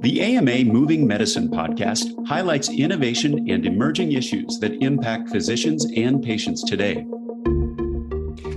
The AMA Moving Medicine podcast highlights innovation and emerging issues that impact physicians and patients today.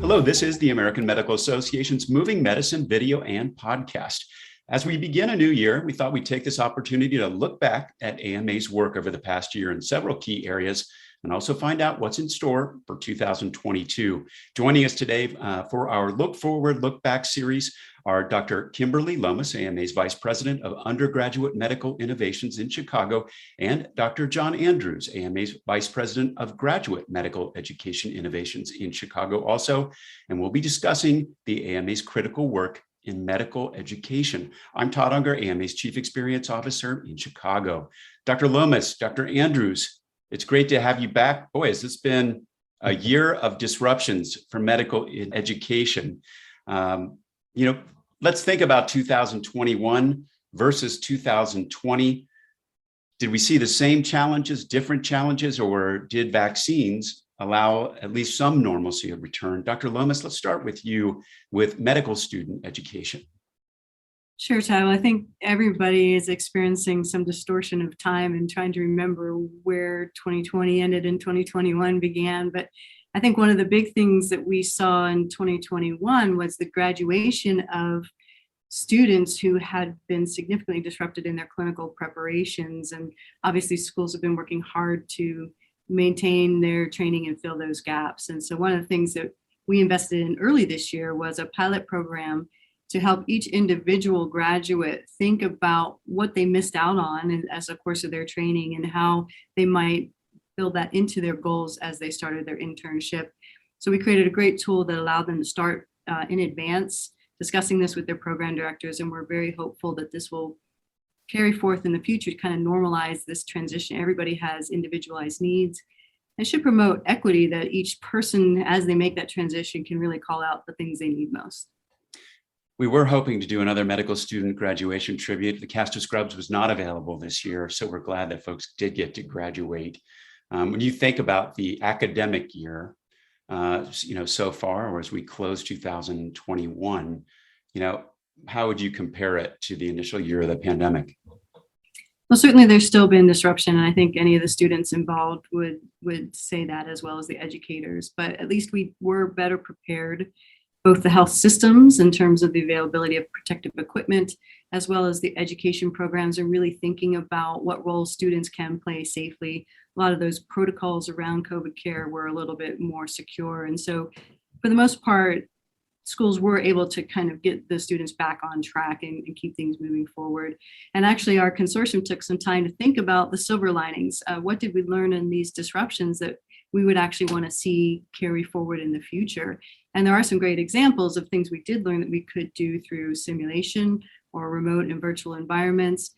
Hello, this is the American Medical Association's Moving Medicine video and podcast. As we begin a new year, we thought we'd take this opportunity to look back at AMA's work over the past year in several key areas and also find out what's in store for 2022. Joining us today for our Look Forward, Look Back series are Dr. Kimberly Lomis, AMA's Vice President of Undergraduate Medical Innovations in Chicago, and Dr. John Andrews, AMA's Vice President of Graduate Medical Education Innovations in Chicago also. And we'll be discussing the AMA's critical work in medical education. I'm Todd Unger, AMA's Chief Experience Officer in Chicago. Dr. Lomis, Dr. Andrews, it's great to have you back. Boy, has this been a year of disruptions for medical education. Let's think about 2021 versus 2020. Did we see the same challenges, different challenges, or did vaccines allow at least some normalcy of return? Dr. Lomis, let's start with you with medical student education. Sure, Tyler. I think everybody is experiencing some distortion of time and trying to remember where 2020 ended and 2021 began. But I think one of the big things that we saw in 2021 was the graduation of students who had been significantly disrupted in their clinical preparations. And obviously schools have been working hard to maintain their training and fill those gaps. And so one of the things that we invested in early this year was a pilot program to help each individual graduate think about what they missed out on as a course of their training and how they might build that into their goals as they started their internship. So we created a great tool that allowed them to start in advance discussing this with their program directors, and we're very hopeful that this will carry forth in the future to kind of normalize this transition. Everybody has individualized needs. It should promote equity, that each person, as they make that transition, can really call out the things they need most. We were hoping to do another medical student graduation tribute. The cast of Scrubs was not available this year, so we're glad that folks did get to graduate. When you think about the academic year, so far, or as we close 2021, how would you compare it to the initial year of the pandemic? Well, certainly there's still been disruption, and I think any of the students involved would say that, as well as the educators. But at least we were better prepared, both the health systems in terms of the availability of protective equipment, as well as the education programs, are really thinking about what role students can play safely. A lot of those protocols around COVID care were a little bit more secure. And so for the most part, schools were able to kind of get the students back on track and keep things moving forward. And actually our consortium took some time to think about the silver linings. What did we learn in these disruptions that we would actually want to see carry forward in the future? And there are some great examples of things we did learn that we could do through simulation or remote and virtual environments.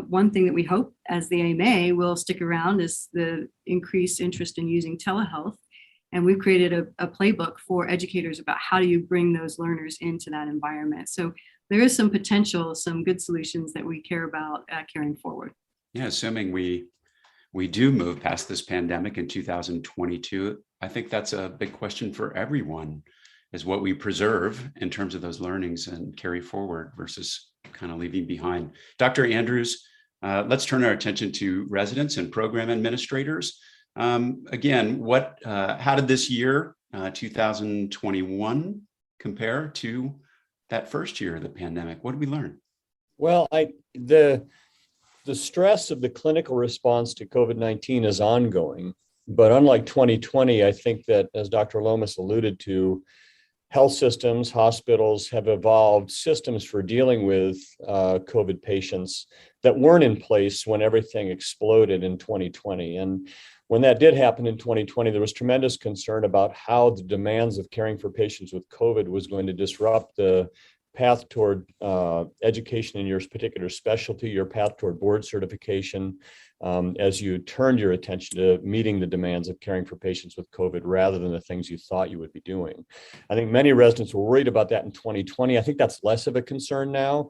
One thing that we hope as the AMA will stick around is the increased interest in using telehealth. And we've created a playbook for educators about how do you bring those learners into that environment. So there is some potential, some good solutions that we care about carrying forward. Yeah, assuming we do move past this pandemic in 2022, I think that's a big question for everyone, is what we preserve in terms of those learnings and carry forward versus kind of leaving behind. Dr. Andrews, let's turn our attention to residents and program administrators. Again, how did this year, 2021, compare to that first year of the pandemic? What did we learn? Well, the stress of the clinical response to COVID-19 is ongoing, but unlike 2020, I think that, as Dr. Lomis alluded to, health systems, hospitals have evolved systems for dealing with COVID patients that weren't in place when everything exploded in 2020. And when that did happen in 2020, there was tremendous concern about how the demands of caring for patients with COVID was going to disrupt the path toward education in your particular specialty, your path toward board certification, as you turned your attention to meeting the demands of caring for patients with COVID rather than the things you thought you would be doing. I think many residents were worried about that in 2020. I think that's less of a concern now.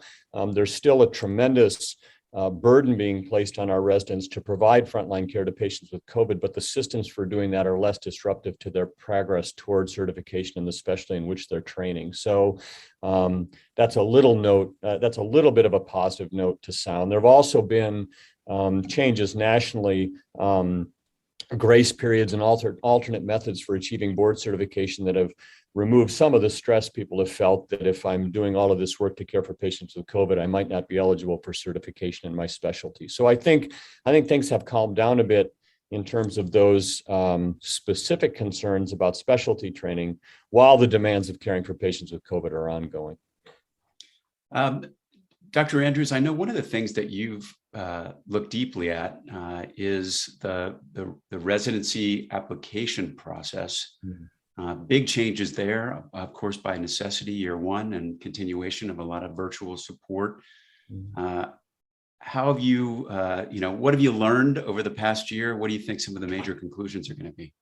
There's still a tremendous burden being placed on our residents to provide frontline care to patients with COVID, but the systems for doing that are less disruptive to their progress towards certification in the specialty in which they're training. So that's a little note, that's a little bit of a positive note to sound. There have also been changes nationally, grace periods and alternate methods for achieving board certification that have removed some of the stress people have felt that if I'm doing all of this work to care for patients with COVID, I might not be eligible for certification in my specialty. So I think things have calmed down a bit in terms of those specific concerns about specialty training, while the demands of caring for patients with COVID are ongoing. Dr. Andrews, I know one of the things that you've looked deeply at is the residency application process. Mm-hmm. Big changes there, of course, by necessity, year one, and continuation of a lot of virtual support. Mm-hmm. How have you, what have you learned over the past year? What do you think some of the major conclusions are going to be?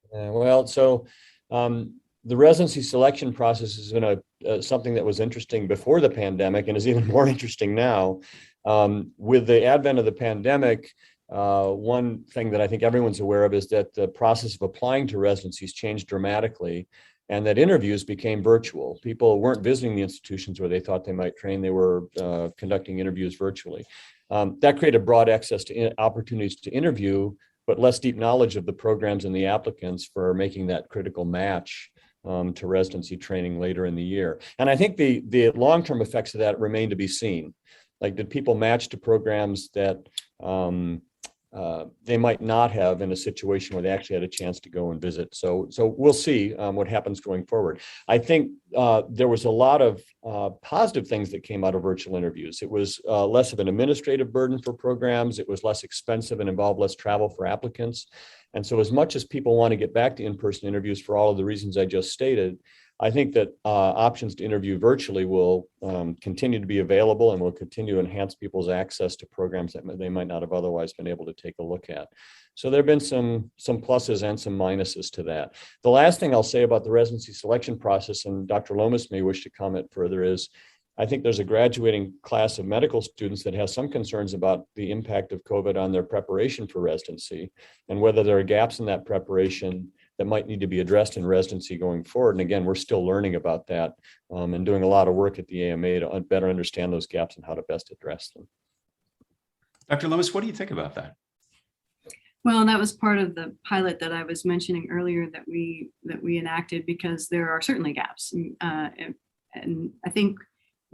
The residency selection process has been something that was interesting before the pandemic and is even more interesting now. With the advent of the pandemic, one thing that I think everyone's aware of is that the process of applying to residencies changed dramatically, and that interviews became virtual. People weren't visiting the institutions where they thought they might train. They were conducting interviews virtually. That created broad access to opportunities to interview, but less deep knowledge of the programs and the applicants for making that critical match to residency training later in the year. And I think the long-term effects of that remain to be seen. Like, did people match to programs that they might not have in a situation where they actually had a chance to go and visit? So we'll see what happens going forward. I think there was a lot of positive things that came out of virtual interviews. It was less of an administrative burden for programs. It was less expensive and involved less travel for applicants. And so as much as people want to get back to in-person interviews for all of the reasons I just stated, I think that options to interview virtually will continue to be available and will continue to enhance people's access to programs that they might not have otherwise been able to take a look at. So there have been some pluses and some minuses to that. The last thing I'll say about the residency selection process, and Dr. Lomis may wish to comment further, is I think there's a graduating class of medical students that has some concerns about the impact of COVID on their preparation for residency and whether there are gaps in that preparation that might need to be addressed in residency going forward. And again, we're still learning about that and doing a lot of work at the AMA to better understand those gaps and how to best address them. Dr. Lomis, what do you think about that? Well, that was part of the pilot that I was mentioning earlier that we enacted, because there are certainly gaps. And I think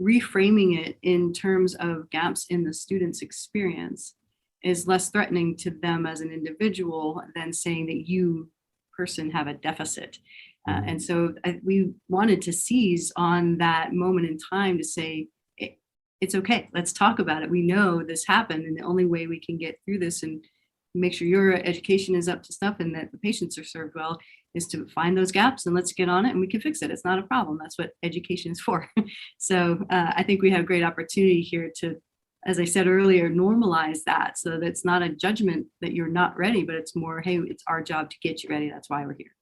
reframing it in terms of gaps in the student's experience is less threatening to them as an individual than saying that you person have a deficit. And so we wanted to seize on that moment in time to say, it's okay, let's talk about it. We know this happened, and the only way we can get through this and make sure your education is up to stuff and that the patients are served well is to find those gaps, and let's get on it and we can fix it. It's not a problem. That's what education is for. So I think we have great opportunity here to, as I said earlier, normalize that so that it's not a judgment that you're not ready, but it's more, hey, it's our job to get you ready. That's why we're here.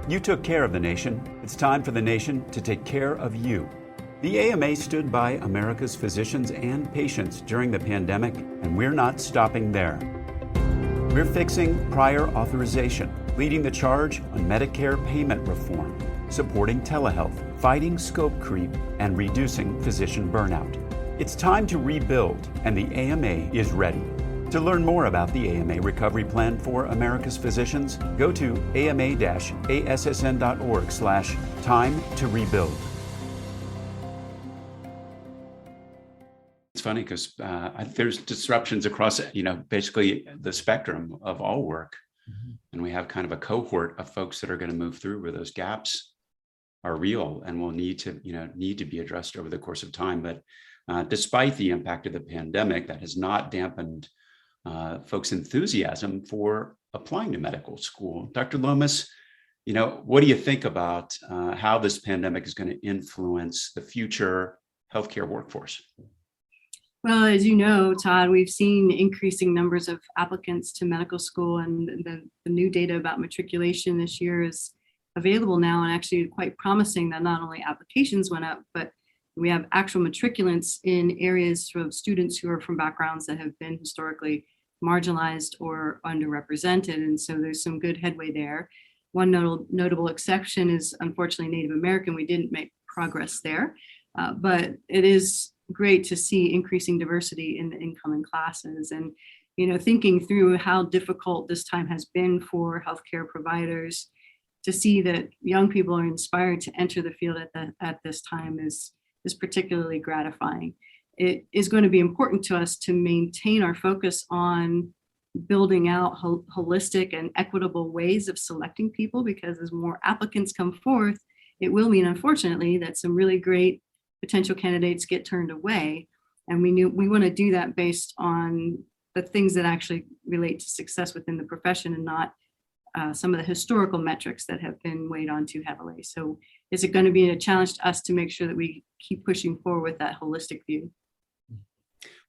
You took care of the nation. It's time for the nation to take care of you. The AMA stood by America's physicians and patients during the pandemic, and we're not stopping there. We're fixing prior authorization, leading the charge on Medicare payment reform, supporting telehealth, fighting scope creep, and reducing physician burnout. It's time to rebuild, and the AMA is ready. To learn more about the AMA Recovery Plan for America's Physicians, go to ama-assn.org/time-to-rebuild. It's funny because there's disruptions across, basically the spectrum of all work. Mm-hmm. And we have kind of a cohort of folks that are going to move through where those gaps are real and will need to be addressed over the course of time. But despite the impact of the pandemic, that has not dampened folks' enthusiasm for applying to medical school. Dr. Lomis, what do you think about how this pandemic is going to influence the future healthcare workforce? Well, as you know, Todd, we've seen increasing numbers of applicants to medical school, and the new data about matriculation this year is available now, and actually quite promising that not only applications went up, but We have actual matriculants in areas of students who are from backgrounds that have been historically marginalized or underrepresented. And so there's some good headway there. One notable exception is unfortunately Native American. We didn't make progress there, but it is great to see increasing diversity in the incoming classes. And, thinking through how difficult this time has been for healthcare providers, to see that young people are inspired to enter the field at this time is particularly gratifying. It is going to be important to us to maintain our focus on building out holistic and equitable ways of selecting people, because as more applicants come forth, it will mean, unfortunately, that some really great potential candidates get turned away. And we want to do that based on the things that actually relate to success within the profession and not some of the historical metrics that have been weighed on too heavily. So is it going to be a challenge to us to make sure that we keep pushing forward with that holistic view?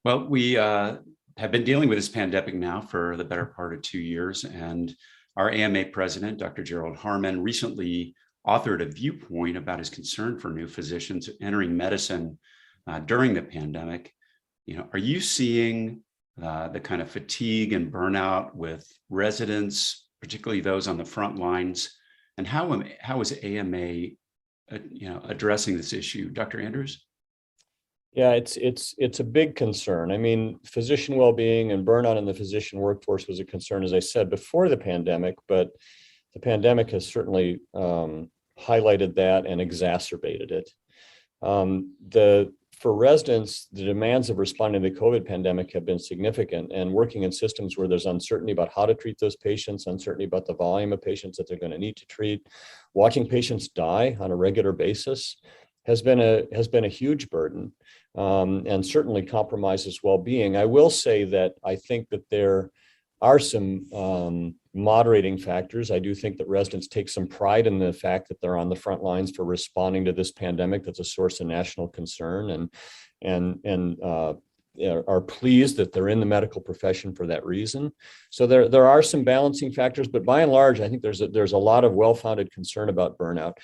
Well, we have been dealing with this pandemic now for the better part of 2 years, and our AMA president, Dr. Gerald Harmon, recently authored a viewpoint about his concern for new physicians entering medicine during the pandemic. Are you seeing the kind of fatigue and burnout with residents, particularly those on the front lines? And how is AMA, addressing this issue, Dr. Andrews? Yeah, it's a big concern. I mean, physician well-being and burnout in the physician workforce was a concern, as I said, before the pandemic, but the pandemic has certainly highlighted that and exacerbated it. For residents, the demands of responding to the COVID pandemic have been significant, and working in systems where there's uncertainty about how to treat those patients, uncertainty about the volume of patients that they're going to need to treat, watching patients die on a regular basis has been a huge burden, and certainly compromises well-being. I will say that I think that there are some moderating factors. I do think that residents take some pride in the fact that they're on the front lines for responding to this pandemic that's a source of national concern, and are pleased that they're in the medical profession for that reason. So there are some balancing factors, but by and large, I think there's a lot of well-founded concern about burnout.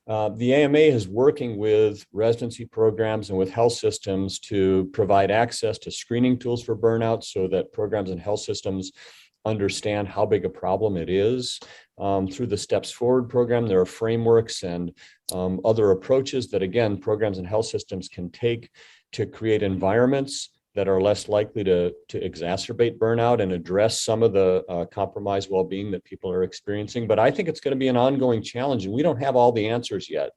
The AMA is working with residency programs and with health systems to provide access to screening tools for burnout so that programs and health systems understand how big a problem it is. Through the Steps Forward program, there are frameworks and other approaches that, again, programs and health systems can take to create environments that are less likely to exacerbate burnout and address some of the compromised well-being that people are experiencing. But I think it's going to be an ongoing challenge, and we don't have all the answers yet.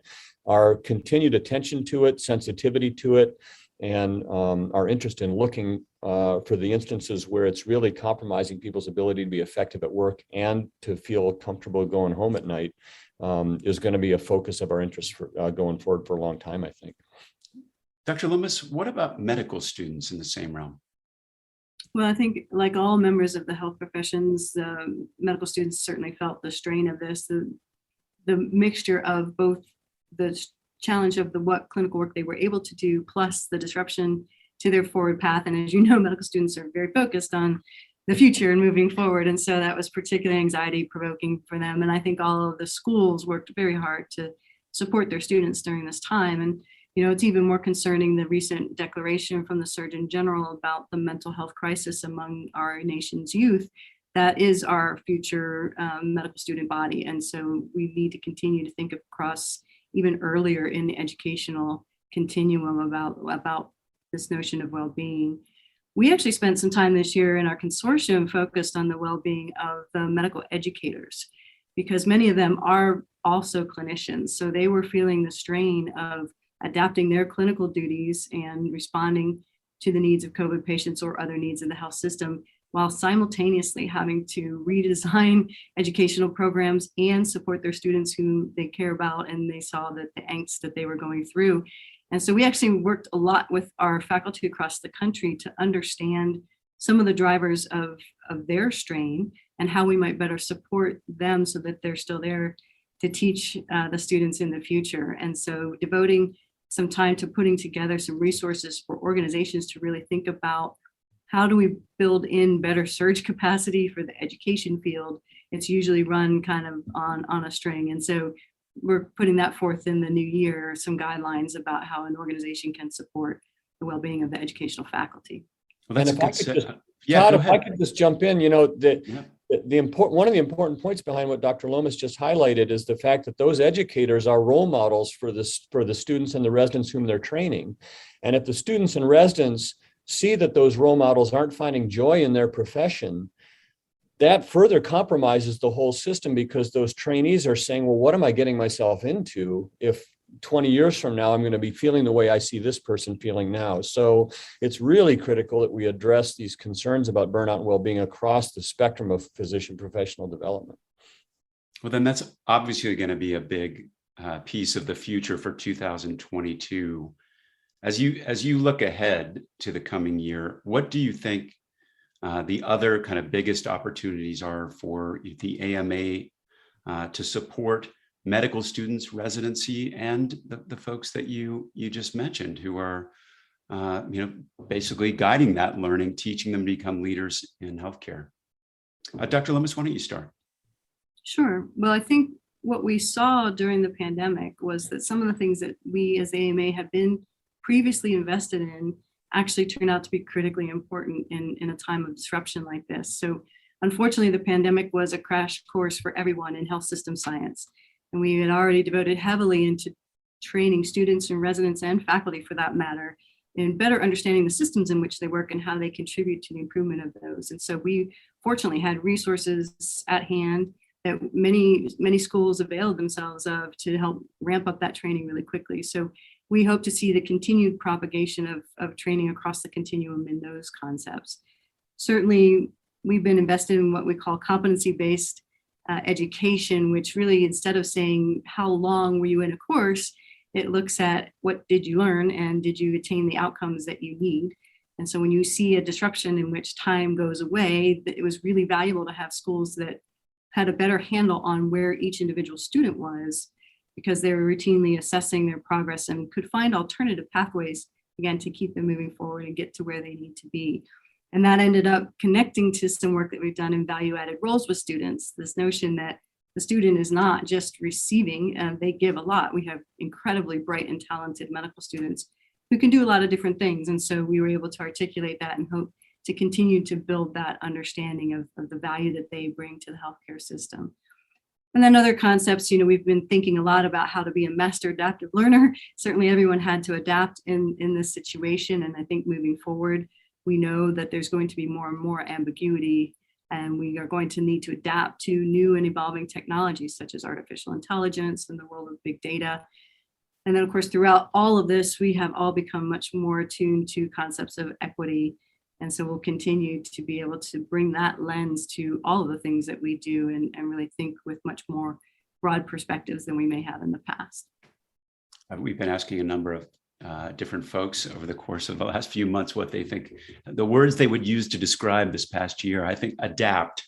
Our continued attention to it, sensitivity to it, and our interest in looking for the instances where it's really compromising people's ability to be effective at work and to feel comfortable going home at night is going to be a focus of our interest for, going forward for a long time, I think. Dr. Lomis, what about medical students in the same realm? Well, I think like all members of the health professions, medical students certainly felt the strain of this, the mixture of both the challenge of what clinical work they were able to do, plus the disruption to their forward path. And as you know, medical students are very focused on the future and moving forward. And so that was particularly anxiety provoking for them. And I think all of the schools worked very hard to support their students during this time. And it's even more concerning, the recent declaration from the Surgeon General about the mental health crisis among our nation's youth. That is our future medical student body. And so we need to continue to think across even earlier in the educational continuum about this notion of well-being. We actually spent some time this year in our consortium focused on the well-being of the medical educators, because many of them are also clinicians. So they were feeling the strain of adapting their clinical duties and responding to the needs of COVID patients or other needs in the health system, while simultaneously having to redesign educational programs and support their students who they care about, and they saw that the angst that they were going through. And so we actually worked a lot with our faculty across the country to understand some of the drivers of their strain and how we might better support them so that they're still there to teach the students in the future. And so devoting some time to putting together some resources for organizations to really think about how do we build in better surge capacity for the education field. It's usually run kind of on a string. And so we're putting that forth in the new year, some guidelines about how an organization can support the well-being of the educational faculty. Well, that's And a if I good could set. just, Yeah, Todd, go if I ahead. could just jump in, you know, Yeah. one of the important points behind what Dr. Lomis just highlighted is the fact that those educators are role models for the students and the residents whom they're training. And if the students and residents see that those role models aren't finding joy in their profession, that further compromises the whole system, because those trainees are saying, well, what am I getting myself into if 20 years from now I'm going to be feeling the way I see this person feeling now? So it's really critical that we address these concerns about burnout and well-being across the spectrum of physician professional development. Well, then that's obviously going to be a big piece of the future for 2022. As you look ahead to the coming year, what do you think the other kind of biggest opportunities are for the AMA to support medical students, residency, and the folks that you just mentioned, who are basically guiding that learning, teaching them to become leaders in healthcare? Dr. Lomis, why don't you start? Sure. Well, I think what we saw during the pandemic was that some of the things that we as AMA have been previously invested in actually turned out to be critically important in a time of disruption like this. So unfortunately, the pandemic was a crash course for everyone in health system science. And we had already devoted heavily into training students and residents and faculty, for that matter, in better understanding the systems in which they work and how they contribute to the improvement of those. And so we fortunately had resources at hand that many schools availed themselves of to help ramp up that training really quickly. So we hope to see the continued propagation of training across the continuum in those concepts. Certainly, we've been invested in what we call competency-based education, which really, instead of saying how long were you in a course, it looks at what did you learn and did you attain the outcomes that you need. And so when you see a disruption in which time goes away, it was really valuable to have schools that had a better handle on where each individual student was, because they were routinely assessing their progress and could find alternative pathways, again, to keep them moving forward and get to where they need to be. And that ended up connecting to some work that we've done in value-added roles with students, this notion that the student is not just receiving, they give a lot. We have incredibly bright and talented medical students who can do a lot of different things. And so we were able to articulate that and hope to continue to build that understanding of the value that they bring to the healthcare system. And then other concepts, we've been thinking a lot about how to be a master adaptive learner. Certainly everyone had to adapt in this situation. And I think moving forward, we know that there's going to be more and more ambiguity, and we are going to need to adapt to new and evolving technologies such as artificial intelligence and the world of big data. And then, of course, throughout all of this, we have all become much more attuned to concepts of equity. And so we'll continue to be able to bring that lens to all of the things that we do and really think with much more broad perspectives than we may have in the past. We've been asking a number of different folks over the course of the last few months what they think the words they would use to describe this past year. I think adapt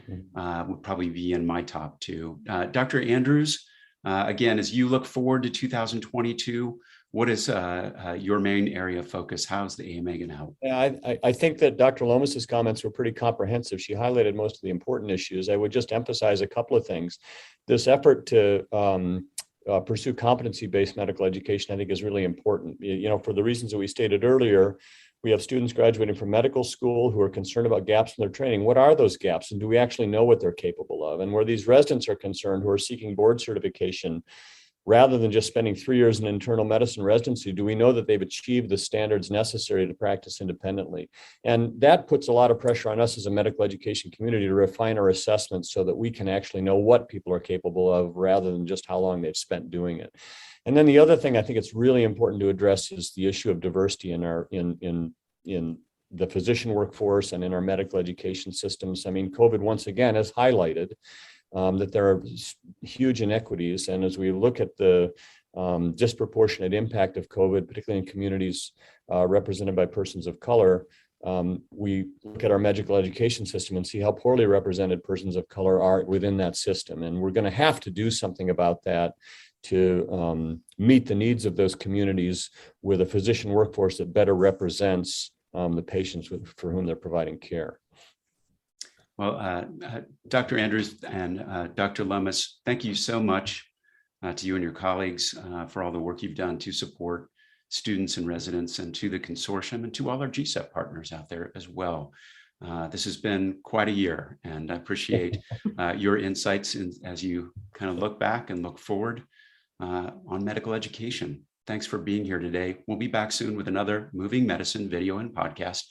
would probably be in my top two. Dr. Andrews, again, as you look forward to 2022, what is your main area of focus? How's the AMA going to help? Yeah, I think that Dr. Lomis's comments were pretty comprehensive. She highlighted most of the important issues. I would just emphasize a couple of things. This effort to pursue competency-based medical education, I think, is really important. For the reasons that we stated earlier, we have students graduating from medical school who are concerned about gaps in their training. What are those gaps, and do we actually know what they're capable of? And where these residents are concerned, who are seeking board certification, rather than just spending 3 years in internal medicine residency, do we know that they've achieved the standards necessary to practice independently? And that puts a lot of pressure on us as a medical education community to refine our assessments so that we can actually know what people are capable of rather than just how long they've spent doing it. And then the other thing I think it's really important to address is the issue of diversity in the physician workforce and in our medical education systems. I mean, COVID once again has highlighted that there are huge inequities. And as we look at the disproportionate impact of COVID, particularly in communities represented by persons of color, we look at our medical education system and see how poorly represented persons of color are within that system. And we're going to have to do something about that to meet the needs of those communities with a physician workforce that better represents the patients for whom they're providing care. Well, Dr. Andrews and Dr. Lomis, thank you so much to you and your colleagues for all the work you've done to support students and residents, and to the consortium and to all our GSEP partners out there as well. This has been quite a year, and I appreciate your insights as you kind of look back and look forward on medical education. Thanks for being here today. We'll be back soon with another Moving Medicine video and podcast.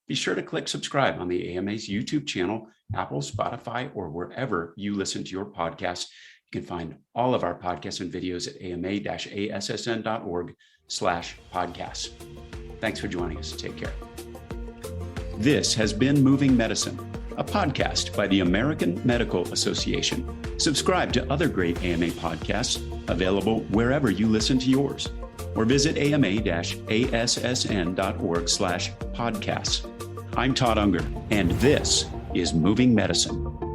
Be sure to click subscribe on the AMA's YouTube channel, Apple, Spotify, or wherever you listen to your podcast. You can find all of our podcasts and videos at ama-assn.org/podcasts. Thanks for joining us. Take care. This has been Moving Medicine, a podcast by the American Medical Association. Subscribe to other great AMA podcasts available wherever you listen to yours, or visit ama-assn.org/podcasts. I'm Todd Unger, and this is Moving Medicine.